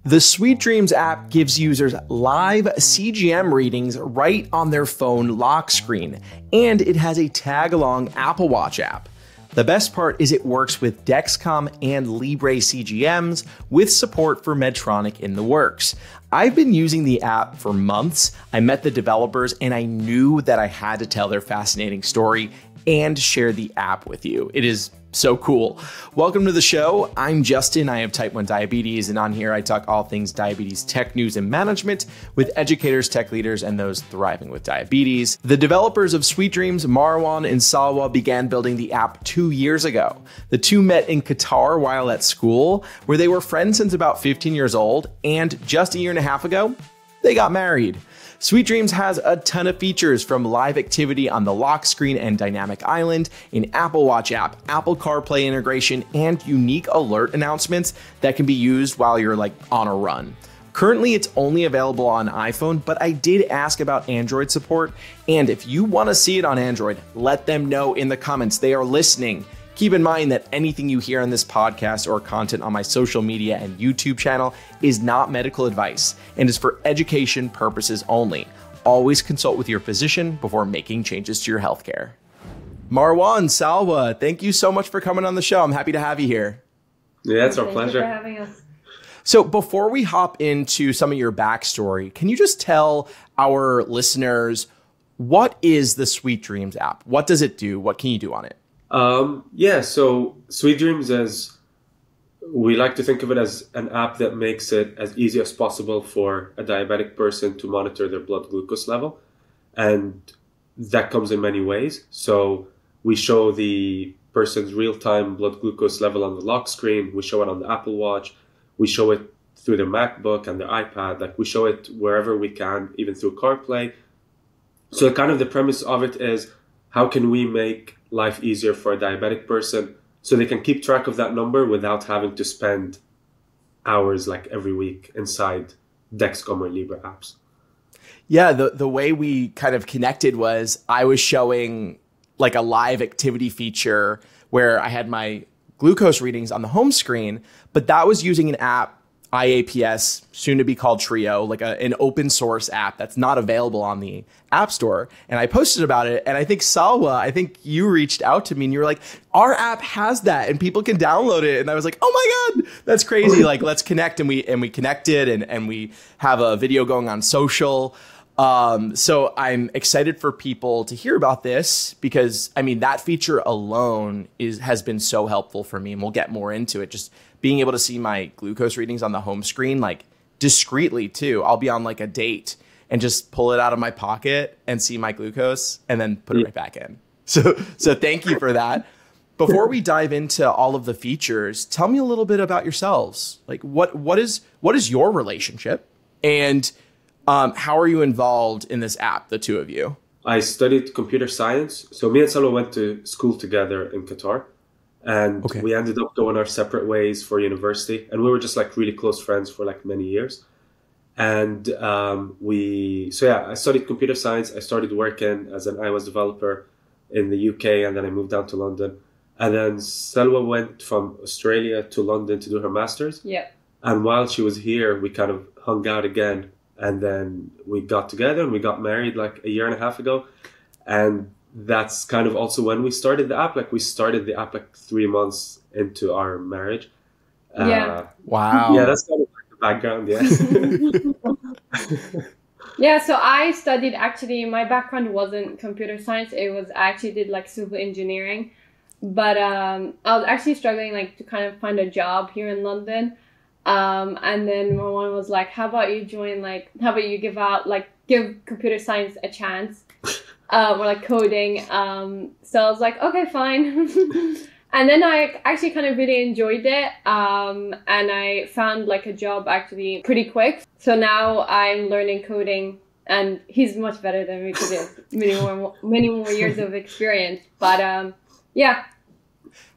The Sweet Dreams app gives users live CGM readings right on their phone lock screen, and it has a tag-along Apple Watch app. The best part is it works with Dexcom and Libre CGMs with support for Medtronic in the works. I've been using the app for months. I met the developers and I knew that I had to tell their fascinating story and share the app with you. It is so cool. Welcome to the show. I'm Justin. I have type 1 diabetes, and on here I talk all things diabetes tech news and management with educators, tech leaders, and those thriving with diabetes. The developers of Sweet Dreams, Marwan and Salwa, began building the app 2 years ago. The two met in Qatar while at school, where they were friends since about 15 years old, and just a year and a half ago, they got married. Sweet Dreams has a ton of features, from live activity on the lock screen and dynamic island, an Apple Watch app, Apple Carplay integration, and unique alert announcements that can be used while you're on a run. Currently, it's only available on iPhone, but I did ask about Android support, and if you want to see it on Android, let them know in the comments. They are listening. Keep in mind that anything you hear on this podcast or content on my social media and YouTube channel is not medical advice and is for education purposes only. Always consult with your physician before making changes to your healthcare. Marwan, Salwa, thank you so much for coming on the show. I'm happy to have you here. Yeah, it's our pleasure. Thank you for having us. So before we hop into some of your backstory, can you just tell our listeners, what is the Sweet Dreams app? What does it do? What can you do on it? So Sweet Dreams, as we like to think of it, as an app that makes it as easy as possible for a diabetic person to monitor their blood glucose level. And that comes in many ways. So we show the person's real-time blood glucose level on the lock screen. We show it on the Apple Watch. We show it through their MacBook and their iPad. We show it wherever we can, even through CarPlay. So kind of the premise of it is, how can we make life easier for a diabetic person so they can keep track of that number without having to spend hours every week inside Dexcom or Libre apps? Yeah, the way we kind of connected was I was showing a live activity feature where I had my glucose readings on the home screen, but that was using an app, IAPS, soon to be called Trio, an open source app that's not available on the App Store. And I posted about it. And I think Salwa, you reached out to me and you were like, our app has that and people can download it. And I was like, oh my God, that's crazy. Let's connect. And we connected and we have a video going on social. So I'm excited for people to hear about this because that feature alone has been so helpful for me, and we'll get more into it. Just being able to see my glucose readings on the home screen, discreetly too. I'll be on a date and just pull it out of my pocket and see my glucose and then put it right back in. So thank you for that. Before we dive into all of the features, tell me a little bit about yourselves. What is your relationship, and how are you involved in this app, the two of you? I studied computer science. So me and Salwa went to school together in Qatar. And we ended up going our separate ways for university. And we were just really close friends for many years. And I studied computer science. I started working as an iOS developer in the UK, and then I moved down to London. And then Salwa went from Australia to London to do her master's. Yeah. And while she was here, we kind of hung out again. And then we got together and we got married a year and a half ago. And that's kind of also when we started the app. We started the app 3 months into our marriage. Yeah. Wow. Yeah, that's kind of the background, yeah. Yeah, so I studied, my background wasn't computer science. I actually did civil engineering. But I was actually struggling to kind of find a job here in London. And then Marwan was like, how about you give computer science a chance, or coding. So I was like, okay, fine. And then I actually kind of really enjoyed it. And I found a job actually pretty quick. So now I'm learning coding, and he's much better than me because he has many more years of experience. But yeah.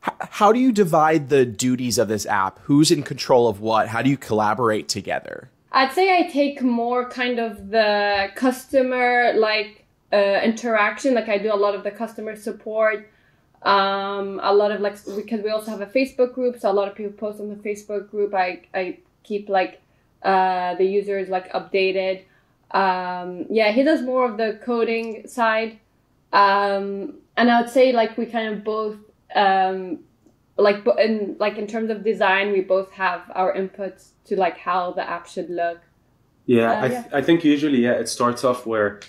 How do you divide the duties of this app? Who's in control of what? How do you collaborate together? I'd say I take more kind of the customer interaction. I do a lot of the customer support. A lot of because we also have a Facebook group, so a lot of people post on the Facebook group. I keep the user is like updated. Yeah, he does more of the coding side. And I would say like we kind of both, in terms of design, we both have our inputs to like how the app should look. Yeah, I think usually, it starts off where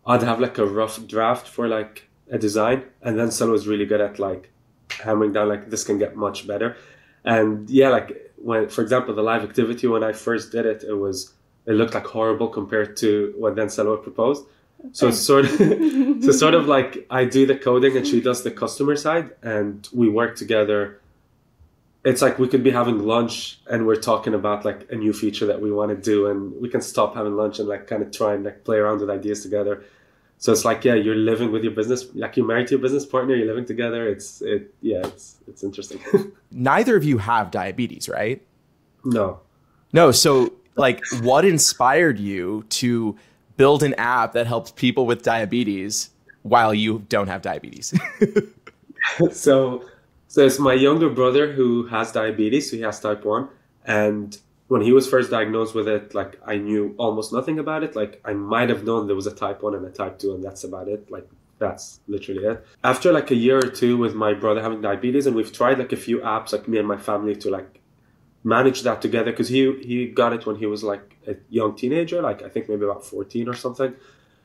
I'd have like a rough draft for like a design, and then Sel was really good at like hammering down like this can get much better. And yeah, like when, for example, the live activity, when I first did it, it looked like horrible compared to what then Selwa proposed. So it's sort of like I do the coding and she does the customer side, and we work together. It's like we could be having lunch and we're talking about like a new feature that we want to do, and we can stop having lunch and like kind of try and like play around with ideas together. So it's like, yeah, you're living with your business, like you're married to your business partner, you're living together. It's interesting. Neither of you have diabetes, right? No. So like what inspired you to build an app that helps people with diabetes while you don't have diabetes? So it's my younger brother who has diabetes. So he has type 1. And when he was first diagnosed with it, like I knew almost nothing about it. Like I might have known there was a type 1 and a type 2, and that's about it. Like that's literally it. After like a year or two with my brother having diabetes, and we've tried like a few apps, like me and my family, to like manage that together, because he got it when he was like a young teenager, like I think maybe about 14 or something.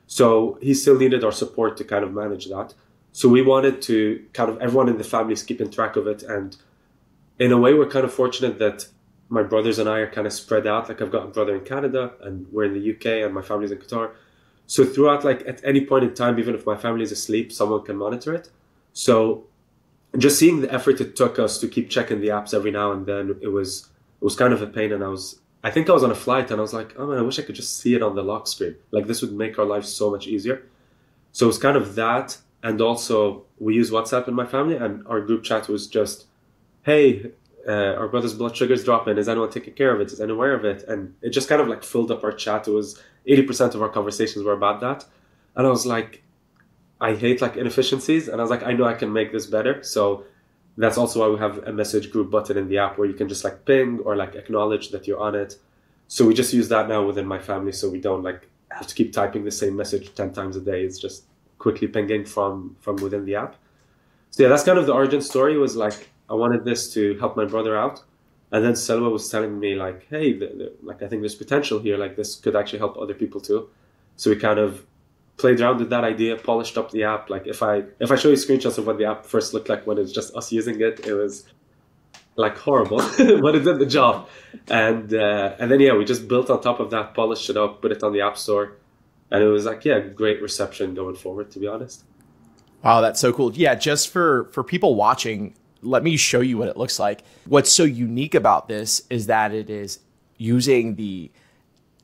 So he still needed our support to kind of manage that. So we wanted to kind of, everyone in the family is keeping track of it. And in a way, we're kind of fortunate that my brothers and I are kind of spread out. Like I've got a brother in Canada and we're in the UK and my family's in Qatar. So throughout, like at any point in time, even if my family is asleep, someone can monitor it. So just seeing the effort it took us to keep checking the apps every now and then, it was kind of a pain. And I think I was on a flight and I was like, oh man, I wish I could just see it on the lock screen. Like this would make our lives so much easier. So it's kind of that. And also we use WhatsApp in my family, and our group chat was just, hey, our brother's blood sugar's dropping. Is anyone taking care of it? Is anyone aware of it? And it just kind of like filled up our chat. It was 80% of our conversations were about that. And I was like, I hate like inefficiencies. And I was like, I know I can make this better. So that's also why we have a message group button in the app where you can just like ping or like acknowledge that you're on it. So we just use that now within my family, so we don't like have to keep typing the same message 10 times a day. It's just quickly pinging from within the app. So yeah, that's kind of the origin story. Was like I wanted this to help my brother out, and then Selwa was telling me like, hey, like I think there's potential here. Like this could actually help other people too. So we kind of played around with that idea, polished up the app. Like if I show you screenshots of what the app first looked like when it's just us using it, it was like horrible, but it did the job. And then yeah, we just built on top of that, polished it up, put it on the App Store, and it was like, yeah, great reception going forward, to be honest. Wow, that's so cool. Yeah, just for people watching, let me show you what it looks like. What's so unique about this is that it is using the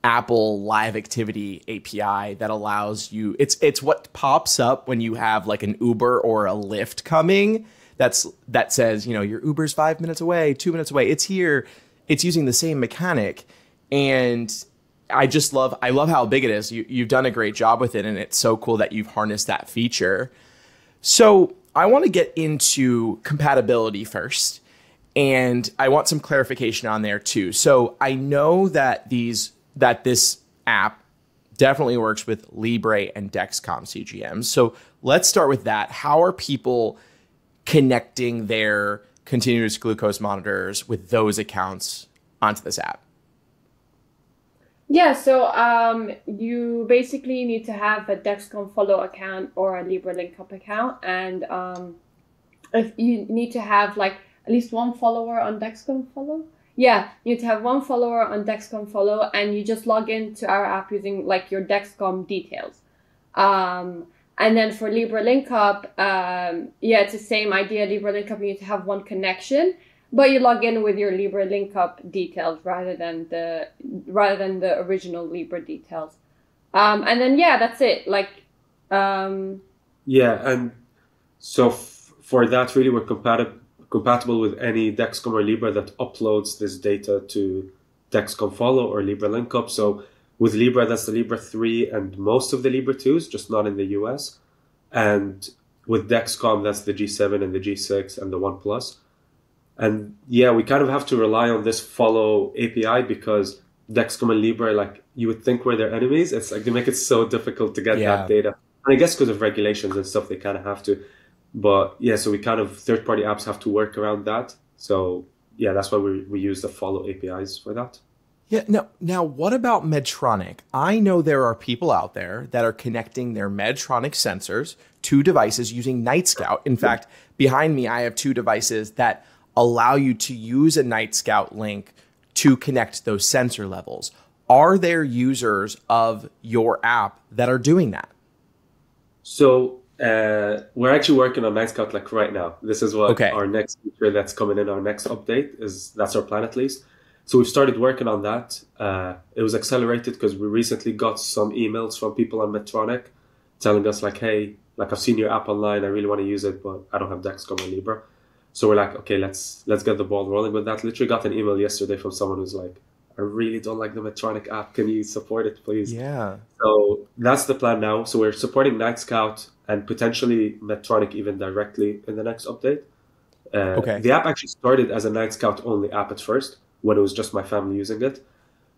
Apple Live Activity API that allows you, it's what pops up when you have like an Uber or a Lyft coming that says, you know, your Uber's 5 minutes away, 2 minutes away. It's here. It's using the same mechanic. And I love how big it is. You've done a great job with it, and it's so cool that you've harnessed that feature. So I want to get into compatibility first, and I want some clarification on there too. So I know that this app definitely works with Libre and Dexcom CGMs. So let's start with that. How are people connecting their continuous glucose monitors with those accounts onto this app? Yeah, so you basically need to have a Dexcom Follow account or a Libre Link Up account, and if you need to have like at least one follower on Dexcom Follow. Yeah, you need to have one follower on Dexcom Follow, and you just log into our app using like your Dexcom details. And then for Libre Link Up, yeah, it's the same idea. Libre Link Up, you need to have one connection, but you log in with your Libre Link Up details rather than the original Libre details. And then yeah, that's it. Like, yeah, and so for that, really, we're compatible with any Dexcom or Libre that uploads this data to Dexcom Follow or Libre Link Up. So with Libre, that's the Libre 3 and most of the Libre 2s, just not in the US. And with Dexcom, that's the G7 and the G6 and the One Plus. And yeah, we kind of have to rely on this Follow API because Dexcom and Libra, like you would think were their enemies. It's like they make it so difficult to get Yeah. that data. And I guess because of regulations and stuff, they kind of have to. But yeah, so we kind of third-party apps have to work around that. So yeah, that's why we use the Follow APIs for that. Yeah. Now, what about Medtronic? I know there are people out there that are connecting their Medtronic sensors to devices using Night Scout. In fact, behind me, I have 2 devices that allow you to use a Night Scout link to connect those sensor levels. Are there users of your app that are doing that? So we're actually working on Night Scout like right now. This is what our next feature that's coming in our next update is. That's our plan at least. So we've started working on that. It was accelerated because we recently got some emails from people on Medtronic telling us like, hey, like I've seen your app online. I really want to use it, but I don't have Dexcom or Libra. So we're like, okay, let's get the ball rolling with that. Literally got an email yesterday from someone who's like, I really don't like the Medtronic app. Can you support it, please? Yeah. So that's the plan now. So we're supporting Night Scout and potentially Medtronic even directly in the next update. The app actually started as a Night Scout only app at first when it was just my family using it.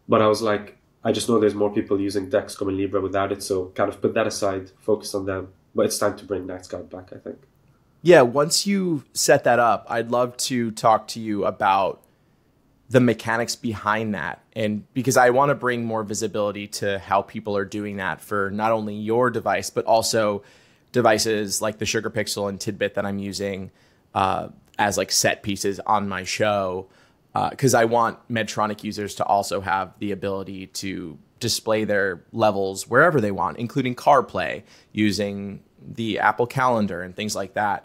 But I was like, I just know there's more people using Dexcom and Libra without it. So kind of put that aside, focus on them. But it's time to bring Night Scout back, I think. Yeah, once you set that up, I'd love to talk to you about the mechanics behind that. And because I want to bring more visibility to how people are doing that for not only your device, but also devices like the Sugar Pixel and Tidbit that I'm using as like set pieces on my show. Because I want Medtronic users to also have the ability to display their levels wherever they want, including CarPlay, using the Apple Calendar and things like that.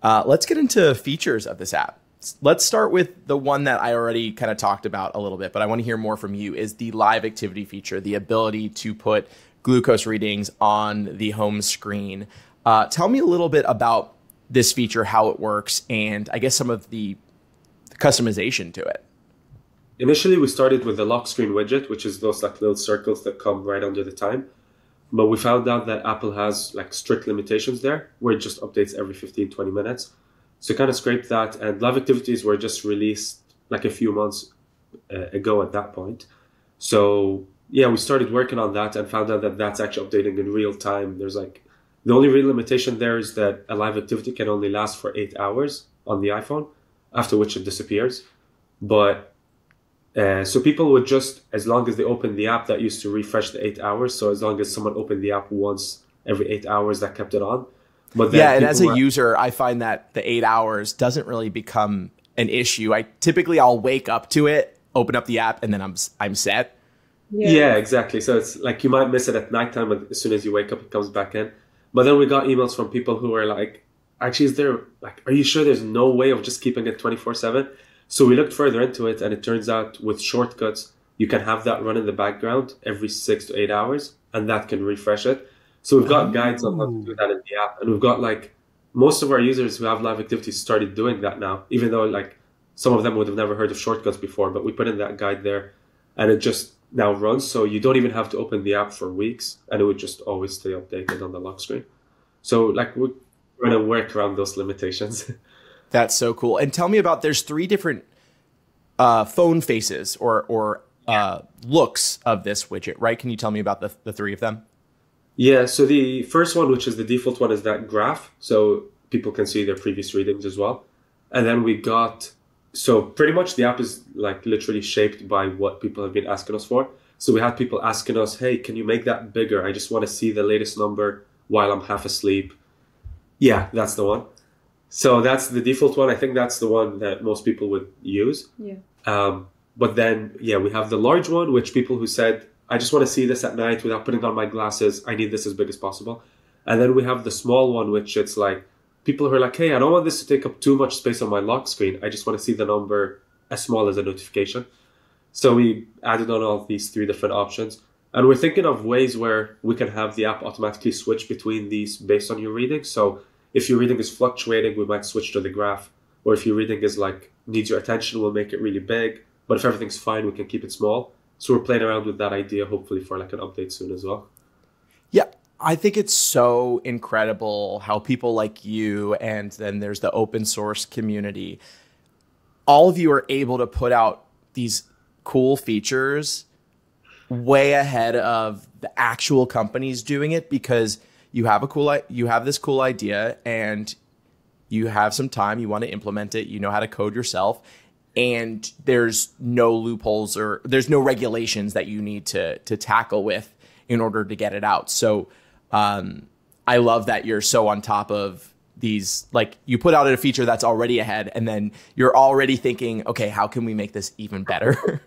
Let's get into features of this app. Let's start with the one that I already kind of talked about a little bit, but I want to hear more from you, is the live activity feature, the ability to put glucose readings on the home screen. Tell me a little bit about this feature, how it works, and I guess some of the customization to it. Initially, we started with the lock screen widget, which is those like little circles that come right under the time. But we found out that Apple has like strict limitations there, where it just updates every 15, 20 minutes. So kind of scraped that, and live activities were just released like a few months ago at that point. So yeah, we started working on that and found out that that's actually updating in real time. There's like, the only real limitation there is that a live activity can only last for 8 hours on the iPhone, after which it disappears. But so people would just, as long as they open the app, that used to refresh the 8 hours. So as long as someone opened the app once every 8 hours, that kept it on. But then and as a user, I find that the 8 hours doesn't really become an issue. I'll wake up to it, open up the app, and then I'm set. Yeah, exactly. So it's like you might miss it at nighttime, but as soon as you wake up, it comes back in. But then we got emails from people who were like, actually, are you sure there's no way of just keeping it 24/7? So we looked further into it, and it turns out with shortcuts, you can have that run in the background every 6 to 8 hours, and that can refresh it. So we've got guides on how to do that in the app, and we've got like most of our users who have live activities started doing that now, even though like some of them would have never heard of shortcuts before, but we put in that guide there, and it just now runs. So you don't even have to open the app for weeks, and it would just always stay updated on the lock screen. So like we're going to work around those limitations. That's so cool. And tell me about, there's 3 different phone faces or looks of this widget, right? Can you tell me about the 3 of them? Yeah, so the first one, which is the default one, is that graph. So people can see their previous readings as well. And then so pretty much the app is like literally shaped by what people have been asking us for. So we had people asking us, hey, can you make that bigger? I just want to see the latest number while I'm half asleep. Yeah, that's the one. So that's the default one. I think that's the one that most people would use. Yeah. But then, we have the large one, which people who said, I just want to see this at night without putting on my glasses. I need this as big as possible. And then we have the small one, which it's like people who are like, hey, I don't want this to take up too much space on my lock screen. I just want to see the number as small as a notification. So we added on all these 3 different options. And we're thinking of ways where we can have the app automatically switch between these based on your reading. So if your reading is fluctuating, we might switch to the graph. Or if your reading is like needs your attention, we'll make it really big. But if everything's fine, we can keep it small. So we're playing around with that idea, hopefully for like an update soon as well. Yeah, I think it's so incredible how people like you, and then there's the open source community, all of you are able to put out these cool features way ahead of the actual companies doing it, because you have this cool idea and you have some time, you want to implement it, you know how to code yourself, and there's no loopholes or there's no regulations that you need to tackle with in order to get it out. So I love that you're so on top of these, like you put out a feature that's already ahead and then you're already thinking, okay, how can we make this even better?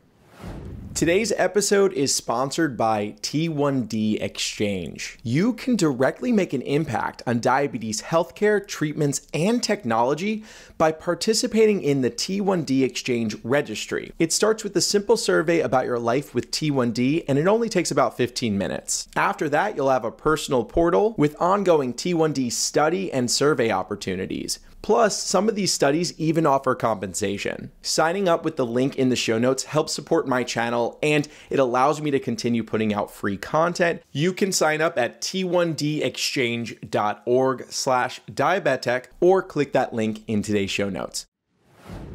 Today's episode is sponsored by T1D Exchange. You can directly make an impact on diabetes healthcare, treatments, and technology by participating in the T1D Exchange registry. It starts with a simple survey about your life with T1D, and it only takes about 15 minutes. After that, you'll have a personal portal with ongoing T1D study and survey opportunities. Plus, some of these studies even offer compensation. Signing up with the link in the show notes helps support my channel, and it allows me to continue putting out free content. You can sign up at t1dexchange.org/diabetic or click that link in today's show notes.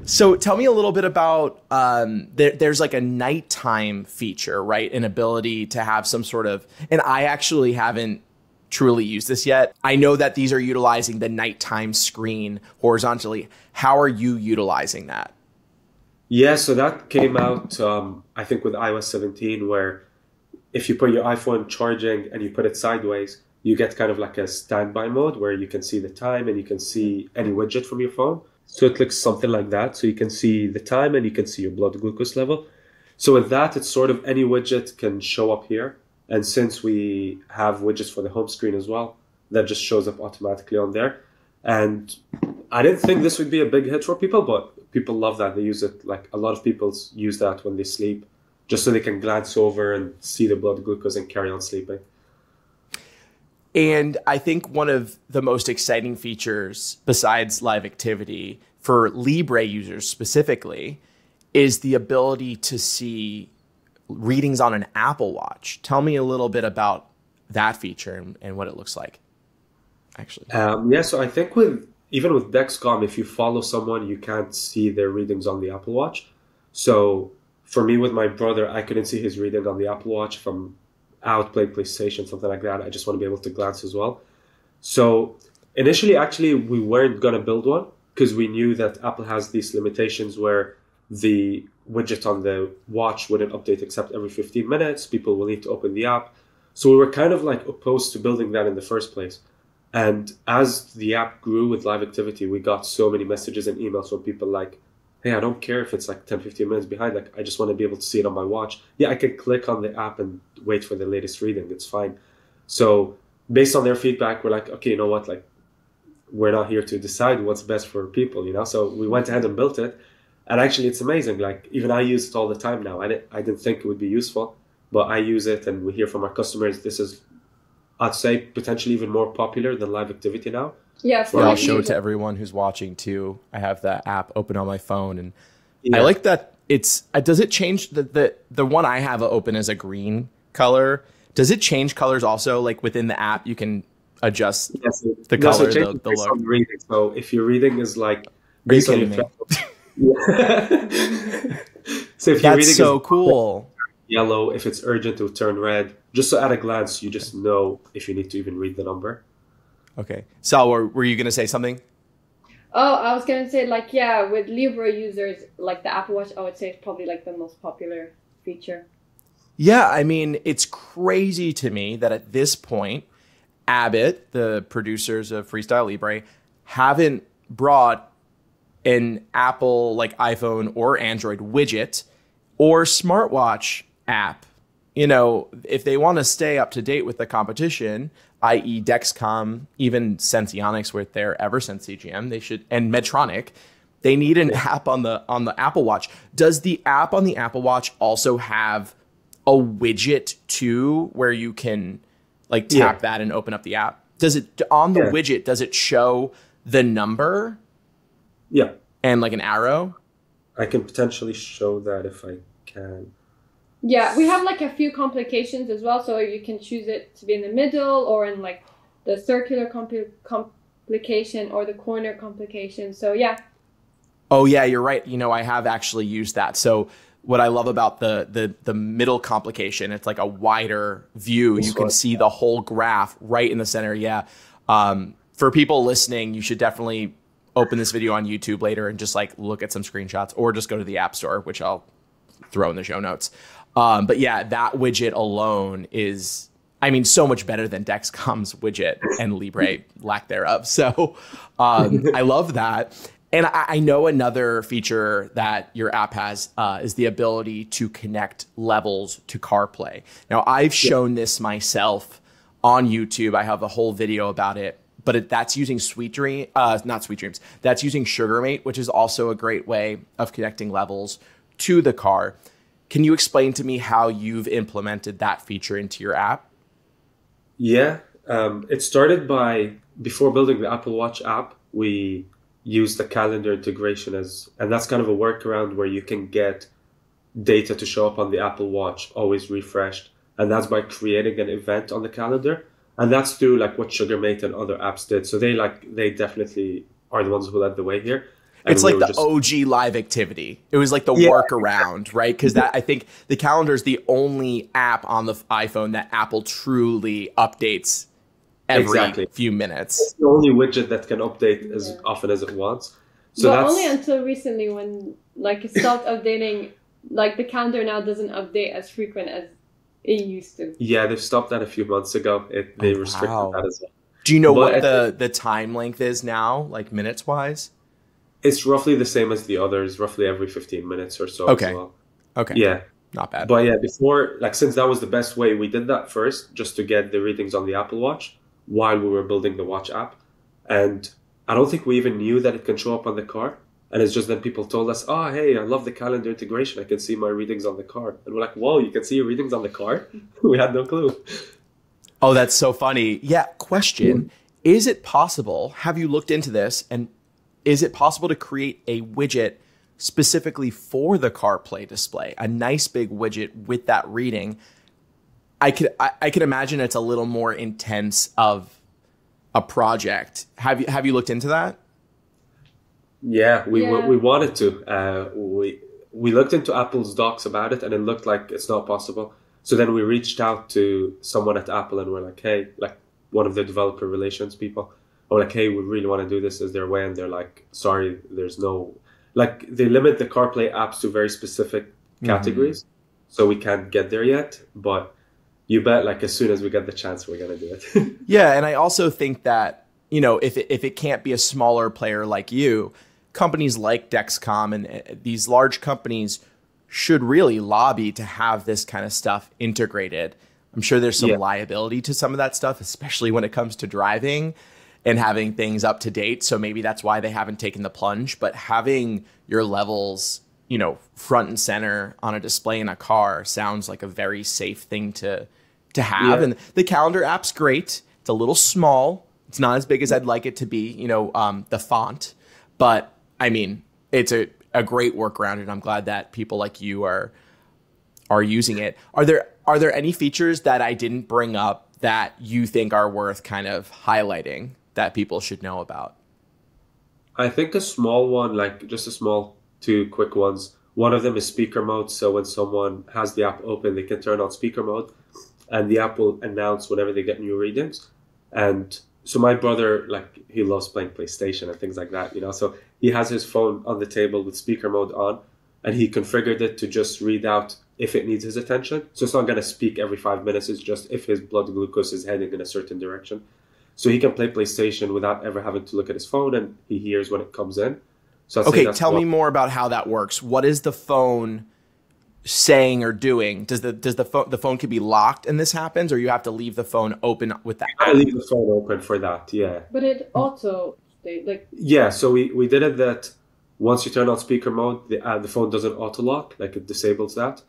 So tell me a little bit about, there's like a nighttime feature, right? An ability to have some sort of, and I actually haven't truly used this yet. I know that these are utilizing the nighttime screen horizontally. How are you utilizing that? Yeah, so that came out, I think with iOS 17, where if you put your iPhone charging and you put it sideways, you get kind of like a standby mode where you can see the time and you can see any widget from your phone. So it looks something like that. So you can see the time and you can see your blood glucose level. So with that, it's sort of any widget can show up here. And since we have widgets for the home screen as well, that just shows up automatically on there. And I didn't think this would be a big hit for people, but people love that. They use it, like a lot of people use that when they sleep, just so they can glance over and see the blood glucose and carry on sleeping. And I think one of the most exciting features, besides live activity, for Libre users specifically, is the ability to see readings on an Apple Watch. Tell me a little bit about that feature and what it looks like, actually. Yeah, so I think even with Dexcom, if you follow someone, you can't see their readings on the Apple Watch. So for me, with my brother, I couldn't see his reading on the Apple Watch. If I'm out playing PlayStation, something like that, I just want to be able to glance as well. So initially, actually, we weren't going to build one because we knew that Apple has these limitations where the widget on the watch wouldn't update except every 15 minutes. People will need to open the app. So we were kind of like opposed to building that in the first place. And as the app grew with live activity, we got so many messages and emails from people like, hey, I don't care if it's like 10, 15 minutes behind. Like, I just want to be able to see it on my watch. Yeah, I can click on the app and wait for the latest reading. It's fine. So based on their feedback, we're like, okay, you know what? Like, we're not here to decide what's best for people, you know? So we went ahead and built it. And actually, it's amazing. Like, even I use it all the time now. I didn't think it would be useful, but I use it, and we hear from our customers, this is, I'd say, potentially even more popular than live activity now. Yeah, I'll show it to everyone who's watching too. I have the app open on my phone, and I like that it's. Does it change the one I have open as a green color? Does it change colors also? Like within the app, you can adjust the color, the look. Reading. So if your reading is like, are you kidding me? So if that's so cool. Yellow, if it's urgent, it will turn red. Just so at a glance, you just know if you need to even read the number. Okay. Sal, were you going to say something? Oh, I was going to say, like, yeah, with Libre users, like the Apple Watch, I would say it's probably like the most popular feature. Yeah, I mean, it's crazy to me that at this point, Abbott, the producers of Freestyle Libre, haven't brought an Apple, like iPhone or Android widget or smartwatch app. You know, if they want to stay up to date with the competition, i.e. Dexcom, even Senseonics with their Eversense CGM, they should, and Medtronic, they need an app on the Apple Watch. Does the app on the Apple Watch also have a widget too, where you can like tap that and open up the app? Does it on the widget, does it show the number? Yeah. And like an arrow? I can potentially show that if I can. Yeah, we have like a few complications as well. So you can choose it to be in the middle or in like the circular complication or the corner complication. So yeah. Oh yeah, you're right. You know, I have actually used that. So what I love about the middle complication, it's like a wider view. You can see the whole graph right in the center. Yeah. For people listening, you should definitely open this video on YouTube later and just like look at some screenshots, or just go to the App Store, which I'll throw in the show notes. But yeah, that widget alone is, I mean, so much better than Dexcom's widget and Libre lack thereof. So I love that. And I know another feature that your app has is the ability to connect levels to CarPlay. Now, I've shown this myself on YouTube. I have a whole video about it, but that's using not Sweet Dreams. That's using SugarMate, which is also a great way of connecting levels to the car. Can you explain to me how you've implemented that feature into your app? Yeah, it started by, before building the Apple Watch app, we used the calendar integration and that's kind of a workaround where you can get data to show up on the Apple Watch, always refreshed. And that's by creating an event on the calendar. And that's through like what SugarMate and other apps did. So they definitely are the ones who led the way here. And it's like the OG live activity. It was like the workaround, right? Because I think the calendar is the only app on the iPhone that Apple truly updates every few minutes. It's the only widget that can update as often as it wants. So but only until recently, when like it stopped updating, like the calendar now doesn't update as frequent as it used to. Yeah, they've stopped that a few months ago. They restricted that as well. Do you know what the time length is now, like minutes wise? It's roughly the same as the others, roughly every 15 minutes or so. Okay. As well. Okay. Yeah. Not bad. But yeah, before, like, since that was the best way, we did that first just to get the readings on the Apple Watch while we were building the Watch app. And I don't think we even knew that it can show up on the car. And it's just that people told us, oh, hey, I love the calendar integration. I can see my readings on the car. And we're like, whoa, you can see your readings on the car? We had no clue. Oh, that's so funny. Yeah. Question. Is it possible, have you looked into this, and is it possible to create a widget specifically for the CarPlay display, a nice big widget with that reading? I could imagine it's a little more intense of a project. Have you looked into that? Yeah, we wanted to. We looked into Apple's docs about it, and it looked like it's not possible. So then we reached out to someone at Apple, and we're like, hey, like one of the developer relations people. I'm like, hey, we really want to do this. Is there a way? And they're like, sorry, there's no, like, they limit the CarPlay apps to very specific categories. So we can't get there yet. But you bet, like, as soon as we get the chance, we're going to do it. Yeah. And I also think that, you know, if it can't be a smaller player like you, companies like Dexcom and these large companies should really lobby to have this kind of stuff integrated. I'm sure there's some liability to some of that stuff, especially when it comes to driving and having things up to date. So maybe that's why they haven't taken the plunge. But having your levels, you know, front and center on a display in a car sounds like a very safe thing to have. And the calendar app's great. It's a little small. It's not as big as I'd like it to be, you know, the font. But I mean, it's a great workaround, and I'm glad that people like you are using it. Are there any features that I didn't bring up that you think are worth kind of highlighting that people should know about? I think a small one, like just a small two quick ones. One of them is speaker mode. So when someone has the app open, they can turn on speaker mode, and the app will announce whenever they get new readings. And so my brother, like, he loves playing PlayStation and things like that, you know, so he has his phone on the table with speaker mode on, and he configured it to just read out if it needs his attention. So it's not going to speak every 5 minutes. It's just if his blood glucose is heading in a certain direction. So he can play PlayStation without ever having to look at his phone, and he hears when it comes in. So okay, tell me more about how that works. What is the phone saying or doing? Does the phone could be locked and this happens, or you have to leave the phone open with that? I leave the phone open for that, yeah. But it also like yeah. So we did it that once you turn on speaker mode, the phone doesn't auto lock, like it disables that.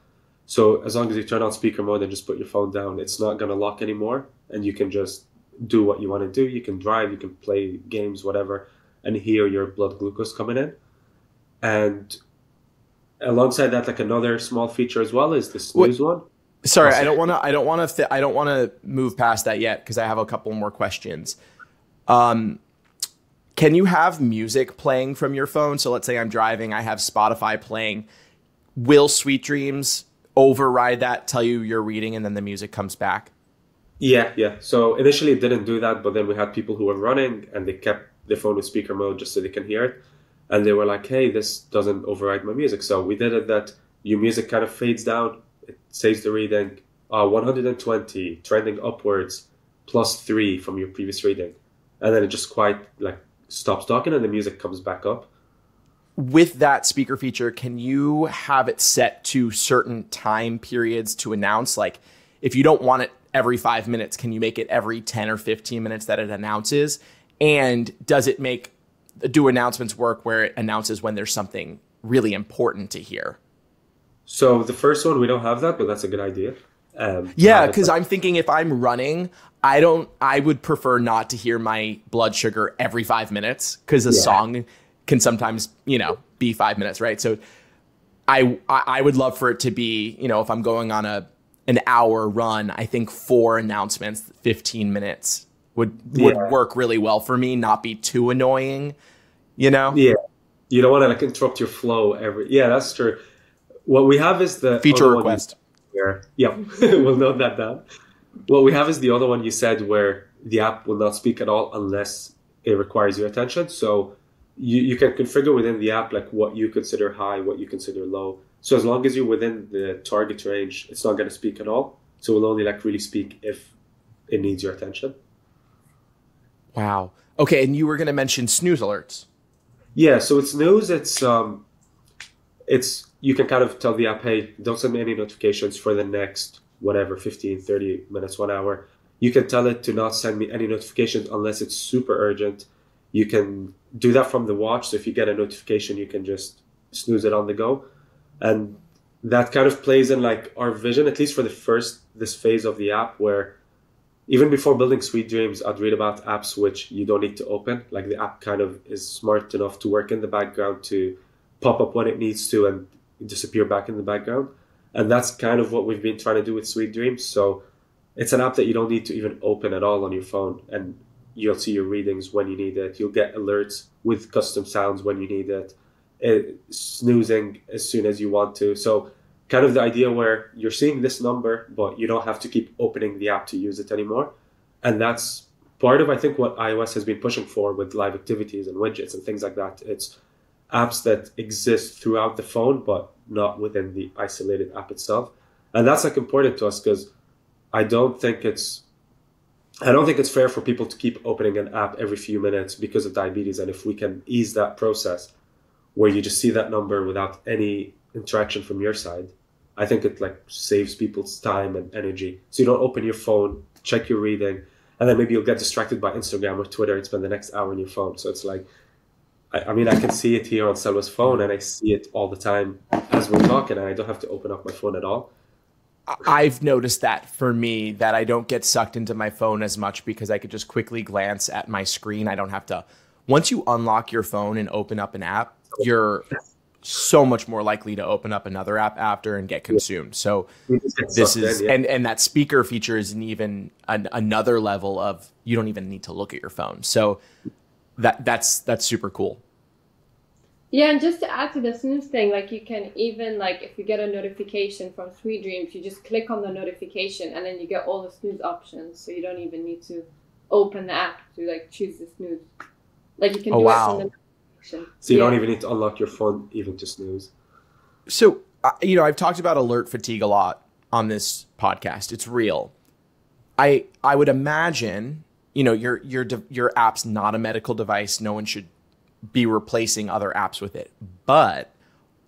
So as long as you turn on speaker mode and just put your phone down, it's not gonna lock anymore, and you can just do what you want to do. You can drive, you can play games, whatever, and hear your blood glucose coming in. And alongside that, like another small feature as well is the snooze one. Sorry, I don't want to move past that yet because I have a couple more questions. Can you have music playing from your phone? So let's say I'm driving, I have Spotify playing. will Sweet Dreams override that, tell you you're reading, and then the music comes back? Yeah. So initially it didn't do that, but then we had people who were running and they kept their phone with speaker mode just so they can hear it. And they were like, hey, this doesn't override my music. So we did it that your music kind of fades down. It saves the reading, 120, trending upwards, +3 from your previous reading. And then it just quite like stops talking and the music comes back up. With that speaker feature, can you have it set to certain time periods to announce? Like if you don't want it every 5 minutes, can you make it every 10 or 15 minutes that it announces? And does it do announcements work where it announces when there's something really important to hear? So the first one, we don't have that, but that's a good idea. Yeah, because I'm thinking if I'm running, I would prefer not to hear my blood sugar every 5 minutes because a song can sometimes, be 5 minutes, right? So I would love for it to be, if I'm going on an hour run, I think 4 announcements, 15 minutes would work really well for me, not be too annoying, Yeah. You don't want to like interrupt your flow that's true. What we have is the feature request. We'll note that down. What we have is the other one you said where the app will not speak at all unless it requires your attention. So you can configure within the app like what you consider high, what you consider low. So as long as you're within the target range, it's not going to speak at all. So it will only like really speak if it needs your attention. Wow. Okay, and you were going to mention snooze alerts. Yeah, so it's snooze. It's you can kind of tell the app, hey, don't send me any notifications for the next whatever 15, 30 minutes, 1 hour. You can tell it to not send me any notifications unless it's super urgent. You can do that from the watch. So if you get a notification, you can just snooze it on the go. And that kind of plays in like our vision, at least for this phase of the app, where even before building Sweet Dreams, I'd read about apps which you don't need to open. Like the app kind of is smart enough to work in the background to pop up when it needs to and disappear back in the background. And that's kind of what we've been trying to do with Sweet Dreams. So it's an app that you don't need to even open at all on your phone. And you'll see your readings when you need it. You'll get alerts with custom sounds when you need it. Snoozing as soon as you want to. So kind of the idea where you're seeing this number, but you don't have to keep opening the app to use it anymore. And that's part of, I think, what iOS has been pushing for with live activities and widgets and things like that. It's apps that exist throughout the phone, but not within the isolated app itself. And that's like important to us because I don't think it's fair for people to keep opening an app every few minutes because of diabetes. And if we can ease that process where you just see that number without any interaction from your side, I think it like saves people's time and energy. So you don't open your phone, check your reading, and then maybe you'll get distracted by Instagram or Twitter and spend the next hour on your phone. So it's like, I mean, I can see it here on Selwa's phone and I see it all the time as we're talking and I don't have to open up my phone at all. I've noticed that for me, that I don't get sucked into my phone as much because I could just quickly glance at my screen. I don't have to. Once you unlock your phone and open up an app, you're so much more likely to open up another app after and get consumed. So this is, and that speaker feature is even another level of, you don't even need to look at your phone. So that's super cool. Yeah, and just to add to the snooze thing, like you can even, like if you get a notification from Sweet Dreams, you just click on the notification and then you get all the snooze options. So you don't even need to open the app to like choose the snooze. Like you can do it from the notification. So you don't even need to unlock your phone even to snooze. So, I've talked about alert fatigue a lot on this podcast. It's real. I would imagine, your app's not a medical device. No one should be replacing other apps with it. But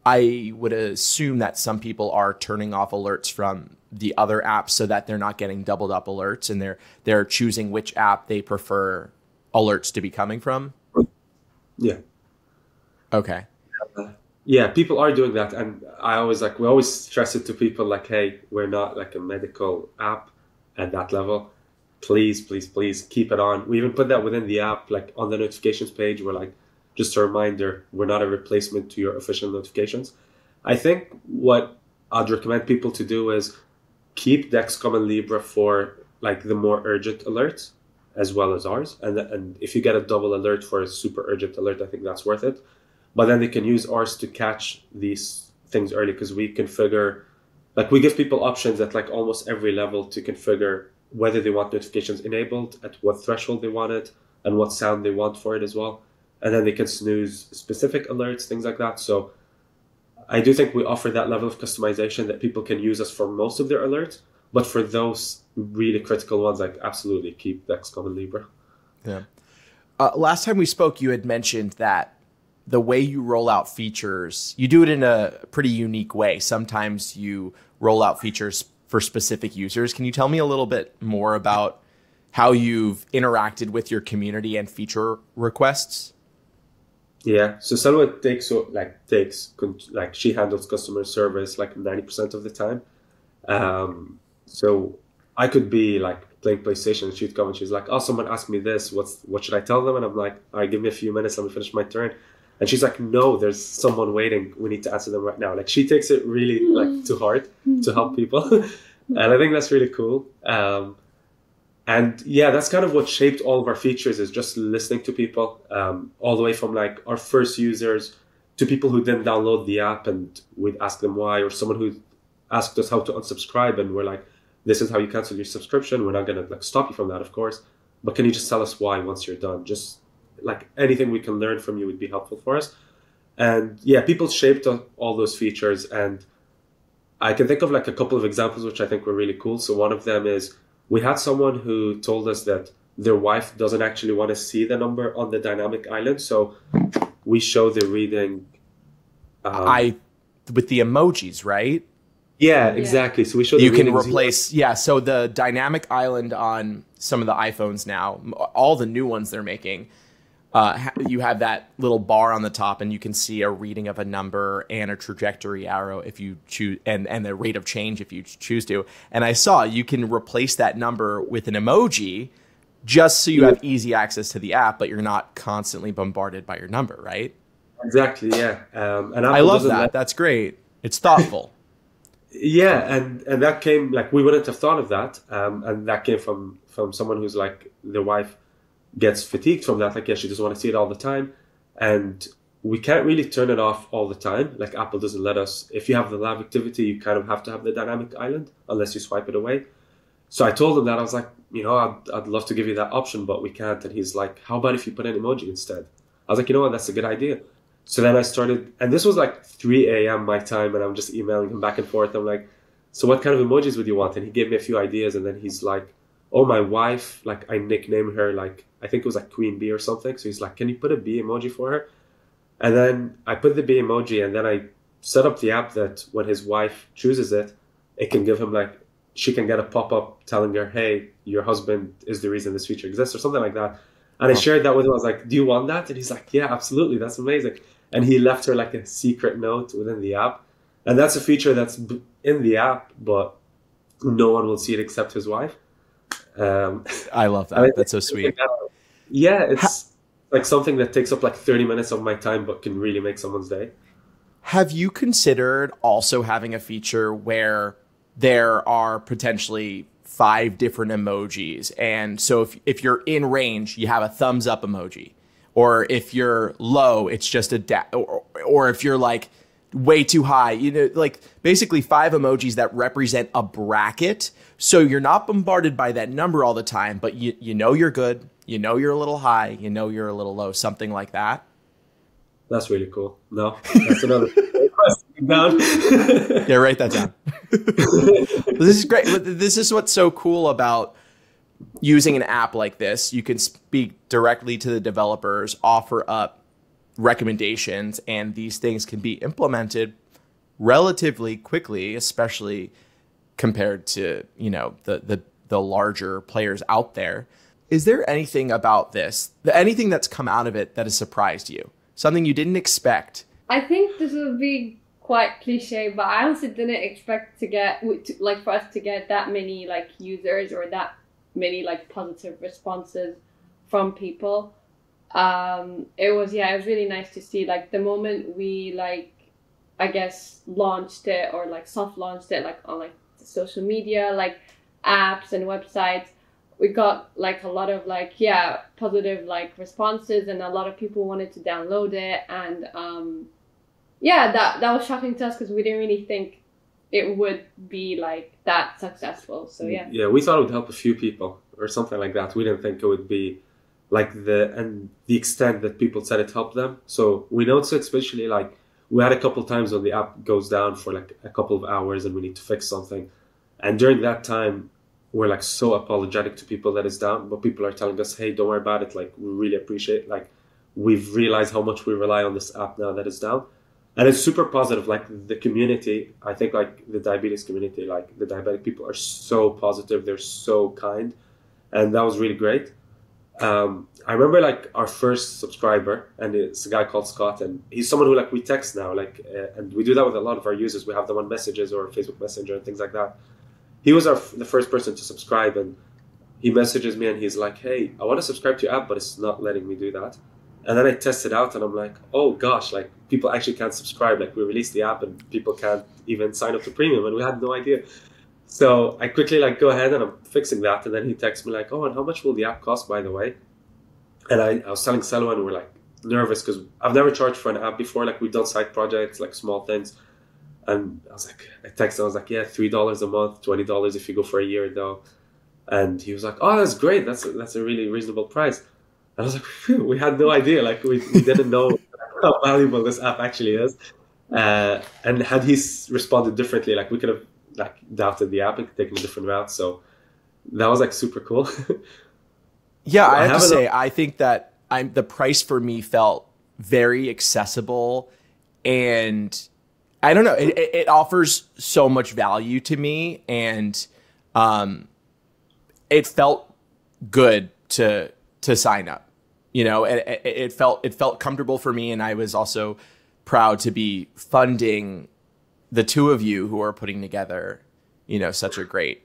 I would assume that some people are turning off alerts from the other apps so that they're not getting doubled up alerts and they're choosing which app they prefer alerts to be coming from. Yeah. Okay. Yeah, people are doing that. And we always stress it to people like, hey, we're not like a medical app at that level. Please, please, please keep it on. We even put that within the app, like on the notifications page. We're like, just a reminder, we're not a replacement to your official notifications. I think what I'd recommend people to do is keep Dexcom and Libra for like the more urgent alerts as well as ours. And if you get a double alert for a super urgent alert, I think that's worth it. But then they can use ours to catch these things early because we configure, like we give people options at like almost every level to configure whether they want notifications enabled, at what threshold they want it, and what sound they want for it as well. And then they can snooze specific alerts, things like that. So I do think we offer that level of customization that people can use us for most of their alerts. But for those really critical ones, like absolutely keep Dexcom and Libra. Yeah. Last time we spoke, you had mentioned that the way you roll out features, you do it in a pretty unique way. Sometimes you roll out features for specific users. Can you tell me a little bit more about how you've interacted with your community and feature requests? Yeah, so Selma takes she handles customer service like 90% of the time. So I could be like playing PlayStation and she'd come and she's like, oh, someone asked me this. What should I tell them? And I'm like, all right, give me a few minutes. Let me finish my turn. And she's like, no, there's someone waiting. We need to answer them right now. Like she takes it really like to heart to help people. And I think that's really cool. And yeah, that's kind of what shaped all of our features, is just listening to people, all the way from like our first users to people who didn't download the app and we'd ask them why, or someone who asked us how to unsubscribe and we're like, this is how you cancel your subscription. We're not going to like stop you from that, of course, but can you just tell us why once you're done? Just like anything we can learn from you would be helpful for us. And yeah, people shaped all those features. And I can think of like a couple of examples which I think were really cool. So one of them is we had someone who told us that their wife doesn't actually want to see the number on the dynamic island. So we show the reading. With the emojis, right? Yeah, exactly. So we show you can replace, so the dynamic island on some of the iPhones now, all the new ones they're making, you have that little bar on the top and you can see a reading of a number and a trajectory arrow if you choose, and the rate of change if you choose to. And I saw you can replace that number with an emoji just so you have easy access to the app, but you're not constantly bombarded by your number, right? Exactly, yeah. And I love that. That's great. It's thoughtful. Yeah, and that came, like, we wouldn't have thought of that. And that came from someone who's like, their wife gets fatigued from that. Like, yeah, she doesn't want to see it all the time. And we can't really turn it off all the time. Like, Apple doesn't let us. If you have the live activity, you kind of have to have the dynamic island unless you swipe it away. So I told him that. I was like, I'd love to give you that option, but we can't. And he's like, how about if you put an emoji instead? I was like, you know what, that's a good idea. So then I started, and this was like 3 a.m. my time, and I'm just emailing him back and forth. I'm like, so what kind of emojis would you want? And he gave me a few ideas, and then he's like, oh, my wife, like I nicknamed her, like, I think it was like Queen Bee or something. So he's like, can you put a bee emoji for her? And then I put the bee emoji, and then I set up the app that when his wife chooses it, it can give him like, she can get a pop-up telling her, hey, your husband is the reason this feature exists, or something like that. And I shared that with him. I was like, do you want that? And he's like, yeah, absolutely. That's amazing. And he left her like a secret note within the app. And that's a feature that's in the app, but no one will see it except his wife. I love that. That's so sweet. Yeah, it's like something that takes up like 30 minutes of my time, but can really make someone's day. Have you considered also having a feature where there are potentially 5 different emojis? And so if you're in range, you have a thumbs up emoji. Or if you're low, it's just a or if you're like way too high, like basically 5 emojis that represent a bracket. So you're not bombarded by that number all the time, but you know you're good. You know you're a little high. You know you're a little low. Something like that. That's really cool. No, that's another question down. Yeah, write that down. This is great. This is what's so cool about using an app like this. You can speak directly to the developers, offer up recommendations, and these things can be implemented relatively quickly, especially compared to, the larger players out there. Is there anything about this, anything that's come out of it that has surprised you? Something you didn't expect? I think this will be quite cliche, but I also didn't expect for us to get that many like users or that many like positive responses from people. It was really nice to see, like, the moment we launched it or like soft launched it like on like social media, like apps and websites, we got like a lot of positive like responses, and a lot of people wanted to download it, and yeah, that was shocking to us because we didn't really think it would be like that successful. So yeah. Yeah, we thought it would help a few people or something like that. We didn't think it would be like the extent that people said it helped them. So we noticed, especially like we had a couple times when the app goes down for like a couple of hours and we need to fix something. And during that time, we're like so apologetic to people that it's down, but people are telling us, hey, don't worry about it. Like, we really appreciate it. Like, we've realized how much we rely on this app now that it's down. And it's super positive. Like, the community, I think like the diabetes community, like the diabetic people are so positive. They're so kind. And that was really great. I remember like our first subscriber, and it's a guy called Scott, and he's someone who like we text now, like, and we do that with a lot of our users. We have them on messages or Facebook Messenger and things like that. He was the first person to subscribe, and he messages me and he's like, hey, I want to subscribe to your app, but it's not letting me do that. And then I test it out and I'm like, oh gosh, like people actually can't subscribe. Like we released the app and people can't even sign up to premium, and we had no idea. So I quickly like go ahead and I'm fixing that. And then he texts me like, oh, and how much will the app cost, by the way? And I was telling Selwa, and we're like nervous because I've never charged for an app before. Like we've done side projects, like small things. And I was like, I was like, yeah, $3 a month, $20 if you go for a year though. And he was like, oh, that's great. That's a really reasonable price. And I was like, phew, we had no idea. Like we didn't know how valuable this app actually is. And had he responded differently, like we could have like doubted the app and taken a different route. So that was like super cool. Yeah, I have to say, I think that the price for me felt very accessible, and I don't know, it offers so much value to me, and it felt good to sign up. You know, it felt comfortable for me, and I was also proud to be funding the two of you who are putting together, you know, such a great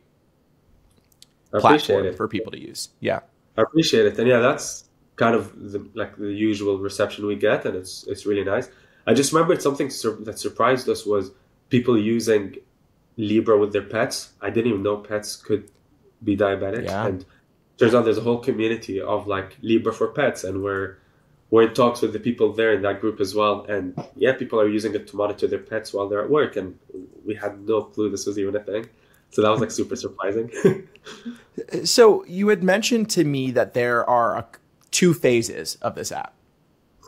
platform for people to use. Yeah. I appreciate it. And yeah, that's kind of the usual reception we get, and it's really nice. I just remembered something that surprised us was people using Libra with their pets. I didn't even know pets could be diabetic. Yeah. And turns out there's a whole community of like Libra for pets, and we're in talks with the people there in that group as well. And yeah, people are using it to monitor their pets while they're at work, and we had no clue this was even a thing. So that was like super surprising. So you had mentioned to me that there are two phases of this app.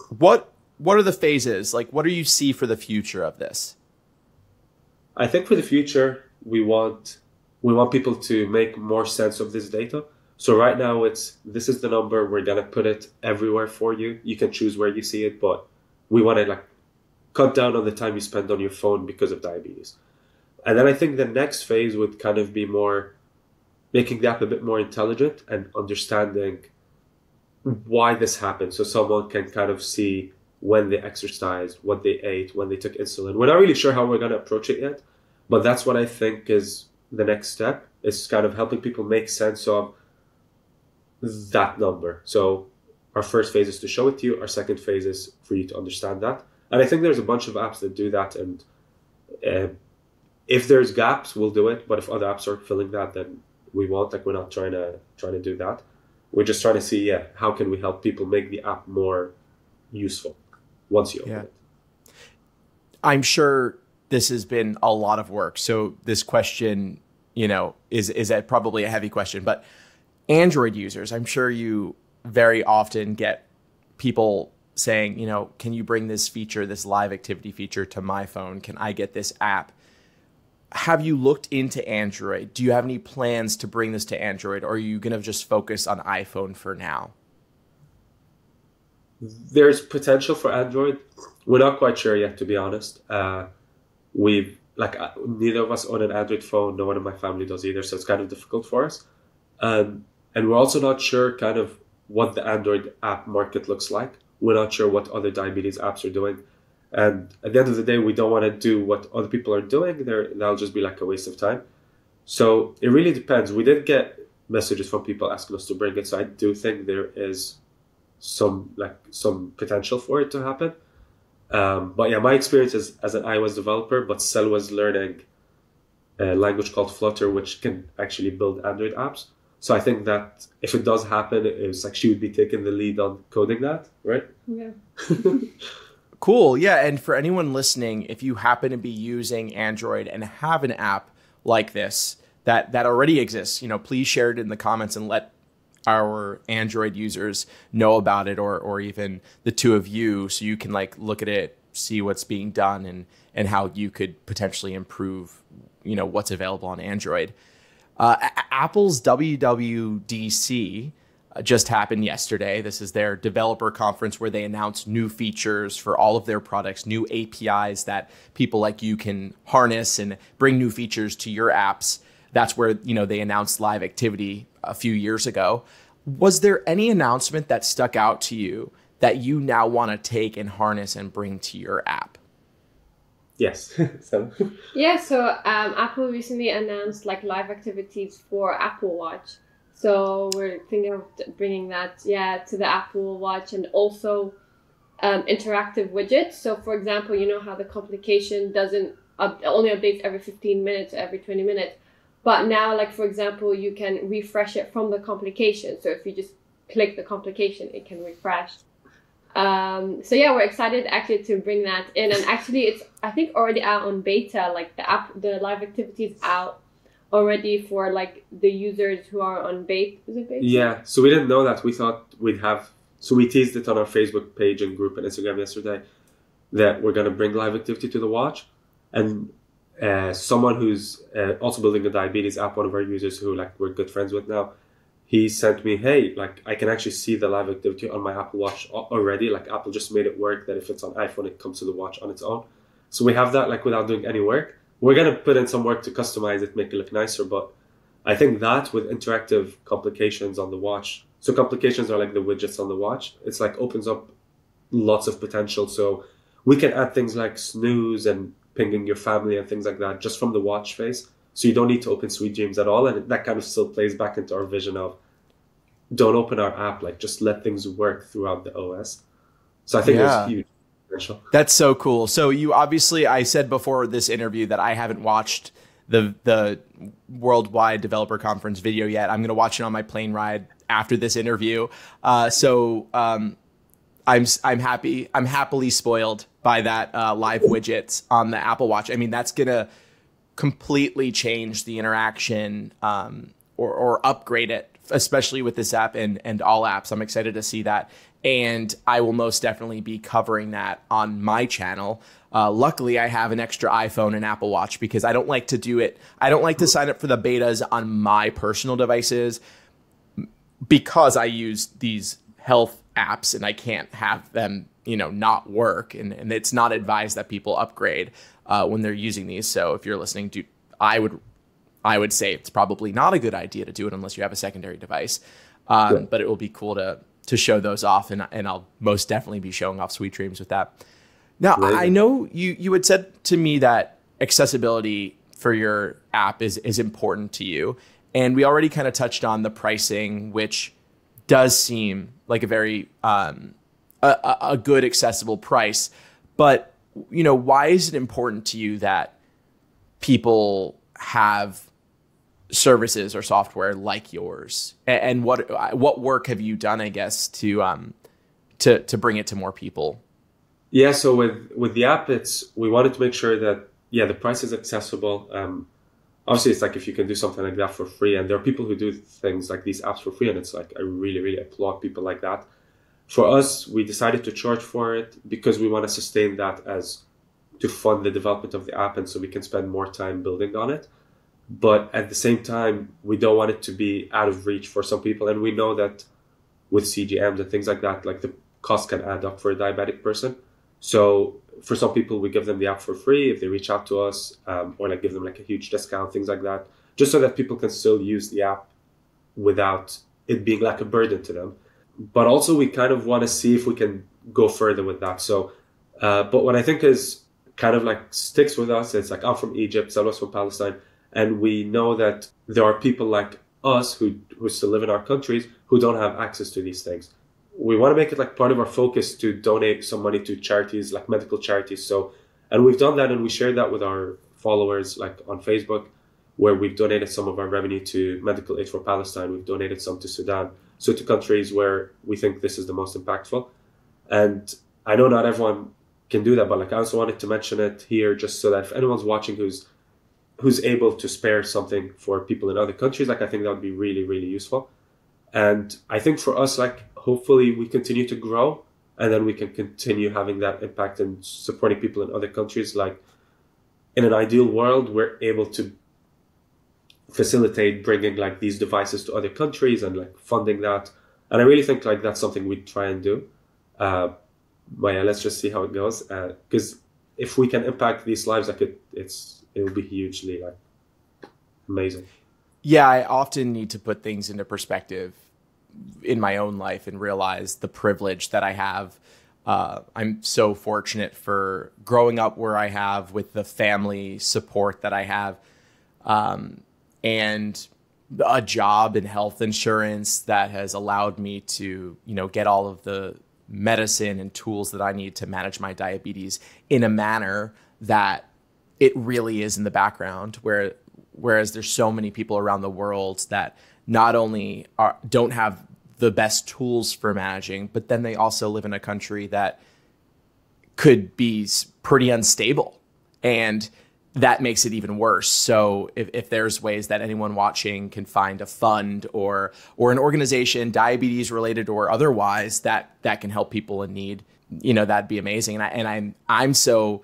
What are the phases? Like, what do you see for the future of this? I think for the future, we want people to make more sense of this data. So right now this is the number, we're going to put it everywhere for you. You can choose where you see it, but we want to like cut down on the time you spend on your phone because of diabetes. And then I think the next phase would kind of be more making the app a bit more intelligent and understanding why this happened. So someone can kind of see when they exercised, what they ate, when they took insulin. We're not really sure how we're going to approach it yet, but that's what I think is the next step, is kind of helping people make sense of that number. So our first phase is to show it to you. Our second phase is for you to understand that. And I think there's a bunch of apps that do that. And if there's gaps, we'll do it. But if other apps are filling that, then we won't. Like, we're not trying to do that. We're just trying to see, how can we help people make the app more useful once you open it. I'm sure this has been a lot of work. So this question, you know, is probably a heavy question, but Android users, I'm sure you very often get people saying, you know, can you bring this feature, this live activity feature to my phone? Can I get this app? Have you looked into Android? Do you have any plans to bring this to Android, or are you going to just focus on iPhone for now? There's potential for Android. We're not quite sure yet, to be honest. We've neither of us own an Android phone. No one in my family does either, so it's kind of difficult for us. And we're also not sure kind of what the Android app market looks like. We're not sure what other diabetes apps are doing. And at the end of the day, we don't want to do what other people are doing. That'll just be like a waste of time. So it really depends. We did get messages from people asking us to bring it. So I do think there is some potential for it to happen. But yeah, my experience is as an iOS developer, but Sel was learning a language called Flutter, which can actually build Android apps. So I think that if it does happen, it's like she would be taking the lead on coding that, right? Yeah. Cool. Yeah. And for anyone listening, if you happen to be using Android and have an app like this that already exists, please share it in the comments and let our Android users know about it, or even the two of you, so you can like look at it, see what's being done, and how you could potentially improve, what's available on Android. Apple's WWDC just happened yesterday. This is their developer conference where they announced new features for all of their products, new APIs that people like you can harness and bring new features to your apps. That's where, they announced live activity a few years ago. Was there any announcement that stuck out to you that you now want to take and harness and bring to your app? Yes. So Apple recently announced like live activities for Apple Watch. So we're thinking of bringing that, to the Apple Watch, and also interactive widgets. So for example, you know how the complication only updates every 15 minutes, every 20 minutes. But now, like for example, you can refresh it from the complication. So if you just click the complication, it can refresh. We're excited actually to bring that in. And actually it's, I think, already out on beta, like the live activities out already for like the users who are on beta. Is it beta? Yeah, so we didn't know that. We thought so we teased it on our Facebook page and group and Instagram yesterday that we're going to bring live activity to the watch. And someone who's also building a diabetes app, one of our users who like we're good friends with now, he sent me, hey, like I can actually see the live activity on my Apple Watch already. Like Apple just made it work that if it's on iPhone, it comes to the watch on its own. So we have that like without doing any work. We're going to put in some work to customize it, make it look nicer. But I think that with interactive complications on the watch, so complications are like the widgets on the watch, it's like opens up lots of potential. So we can add things like snooze and pinging your family and things like that just from the watch face. So you don't need to open CGMs at all. And that kind of still plays back into our vision of don't open our app, like just let things work throughout the OS. So I think there's huge potential. That's so cool. So you obviously, I said before this interview that I haven't watched the Worldwide Developer Conference video yet. I'm going to watch it on my plane ride after this interview. I'm happily spoiled by that live widgets on the Apple Watch. I mean, that's going to completely change the interaction or upgrade it, especially with this app and all apps. I'm excited to see that. And I will most definitely be covering that on my channel. Luckily, I have an extra iPhone and Apple Watch because I don't like to do it. I don't like to sign up for the betas on my personal devices because I use these health apps and I can't have them, not work. And it's not advised that people upgrade when they're using these. So if you're listening to, I would say it's probably not a good idea to do it unless you have a secondary device. But it will be cool to show those off, and I'll most definitely be showing off Sweet Dreams with that. Now, right. I know you had said to me that accessibility for your app is important to you, and we already kind of touched on the pricing, which does seem like a very a good accessible price. But why is it important to you that people have services or software like yours, and what work have you done, I guess, to bring it to more people? Yeah, so with the app, we wanted to make sure that the price is accessible. Obviously, it's like if you can do something like that for free, and there are people who do things like these apps for free, and it's like I really, really applaud people like that. For us, we decided to charge for it because we want to sustain that as to fund the development of the app, and so we can spend more time building on it. But at the same time, we don't want it to be out of reach for some people. And we know that with CGMs and things like that, like the cost can add up for a diabetic person. So for some people, we give them the app for free if they reach out to us, or like give them like a huge discount, things like that, just so that people can still use the app without it being like a burden to them. But also we kind of want to see if we can go further with that. So, but what I think is kind of like sticks with us, it's like I'm from Egypt, Salwa's from Palestine. And we know that there are people like us who still live in our countries who don't have access to these things. We want to make it like part of our focus to donate some money to charities, like medical charities. So, and we've done that, and we shared that with our followers, like on Facebook, where we've donated some of our revenue to Medical Aid for Palestine. We've donated some to Sudan. So to countries where we think this is the most impactful. And I know not everyone can do that. But like, I also wanted to mention it here just so that if anyone's watching who's able to spare something for people in other countries, like I think that would be really, really useful. And I think for us, like, hopefully we continue to grow, and then we can continue having that impact and supporting people in other countries. Like, in an ideal world, we're able to facilitate bringing like these devices to other countries and like funding that. And I really think like that's something we try and do. But yeah, let's just see how it goes. Because if we can impact these lives, like it will be hugely like amazing. Yeah, I often need to put things into perspective in my own life and realize the privilege that I have. I'm so fortunate for growing up where I have, with the family support that I have, and a job and health insurance that has allowed me to, get all of the medicine and tools that I need to manage my diabetes in a manner that it really is in the background, whereas there's so many people around the world that not only don't have the best tools for managing, but then they also live in a country that could be pretty unstable, and that makes it even worse. So if there's ways that anyone watching can find a fund or an organization, diabetes related or otherwise, that can help people in need, that'd be amazing. And I'm so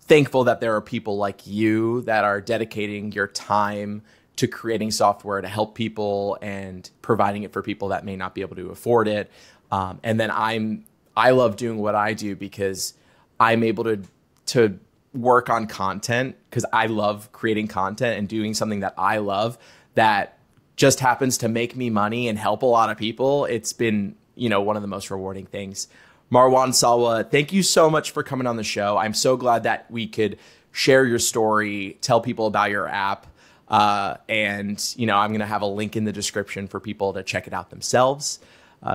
thankful that there are people like you that are dedicating your time to creating software to help people and providing it for people that may not be able to afford it. And then I love doing what I do because I'm able to work on content, because I love creating content and doing something that I love that just happens to make me money and help a lot of people. It's been, one of the most rewarding things. Marwan Salwa, thank you so much for coming on the show. I'm so glad that we could share your story, tell people about your app. And I'm going to have a link in the description for people to check it out themselves.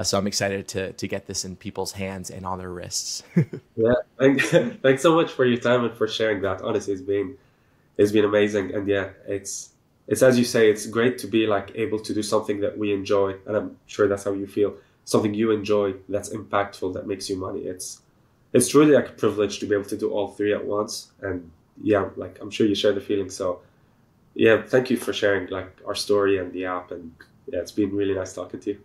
So I'm excited to get this in people's hands and on their wrists. Yeah, thanks so much for your time and for sharing that. Honestly, it's been amazing. And yeah, it's as you say, it's great to be like able to do something that we enjoy, and I'm sure that's how you feel. Something you enjoy, that's impactful, that makes you money. It's truly like a privilege to be able to do all three at once. And yeah, like I'm sure you share the feeling. So yeah, thank you for sharing like our story and the app. And yeah, it's been really nice talking to you.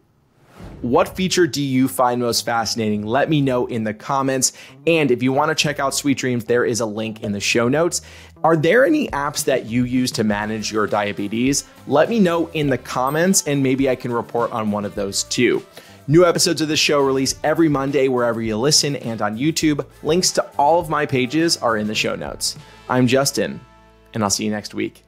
What feature do you find most fascinating? Let me know in the comments. And if you want to check out Sweet Dreams, there is a link in the show notes. Are there any apps that you use to manage your diabetes? Let me know in the comments, and maybe I can report on one of those too. New episodes of this show release every Monday wherever you listen and on YouTube. Links to all of my pages are in the show notes. I'm Justin, and I'll see you next week.